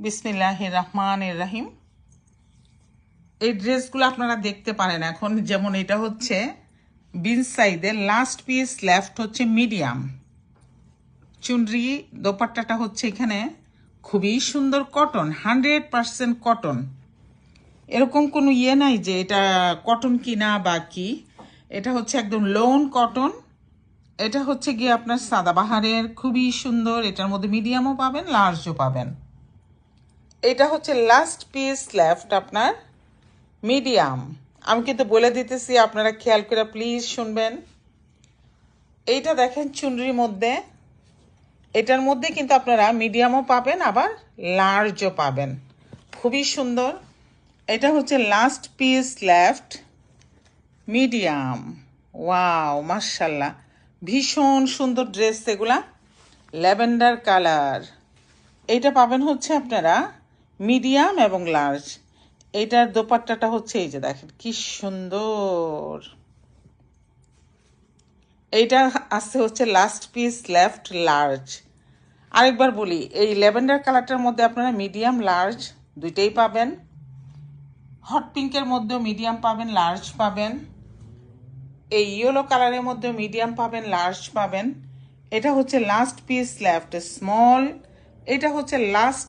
বিসমিল্লাহির রহমানির রহিম। এই ড্রেসগুলো আপনারা দেখতে পারেন এখন, যেমন এটা হচ্ছে বিন সাইজের লাস্ট পিস লেফট হচ্ছে মিডিয়াম চুনরি। দোপাট্টাটা হচ্ছে এখানে খুবই সুন্দর কটন, 100% কটন। এরকম কোনো ইয়ে নাই যে এটা কটন কিনা বা কি, এটা হচ্ছে একদম লোন কটন। এটা হচ্ছে গিয়ে আপনার সাদাবাহারের, খুবই সুন্দর। এটার মধ্যে মিডিয়ামও পাবেন, লার্জও পাবেন। এটা হচ্ছে লাস্ট পিস লেফট আপনার মিডিয়াম। আমি কিন্তু বলে দিতেছি, আপনারা খেয়াল করে প্লিজ শুনবেন। এইটা দেখেন চুনরির মধ্যে, এটার মধ্যে কিন্তু আপনারা মিডিয়ামও পাবেন আবার লার্জও পাবেন, খুবই সুন্দর। এটা হচ্ছে last piece left medium. Wow, মাশাল্লাহ, ভীষণ সুন্দর ড্রেস এগুলা, ল্যাভেন্ডার কালার। এইটা পাবেন হচ্ছে আপনারা মিডিয়াম এবং লার্জ। এইটার দোপাট্টাটা হচ্ছে এই যে দেখেন কি সুন্দর। এইটা আসছে হচ্ছে লাস্ট পিস লেফট লার্জ। আরেকবার বলি, এই ল্যাভেন্ডার কালারটার মধ্যে আপনারা মিডিয়াম লার্জ দুইটাই পাবেন। হট পিঙ্কের মধ্যেও মিডিয়াম পাবেন, লার্জ পাবেন। এই ইয়েলো কালারের মধ্যেও মিডিয়াম পাবেন, লার্জ পাবেন। এটা হচ্ছে লাস্ট পিস লেফট স্মল। এটা হচ্ছে লাস্ট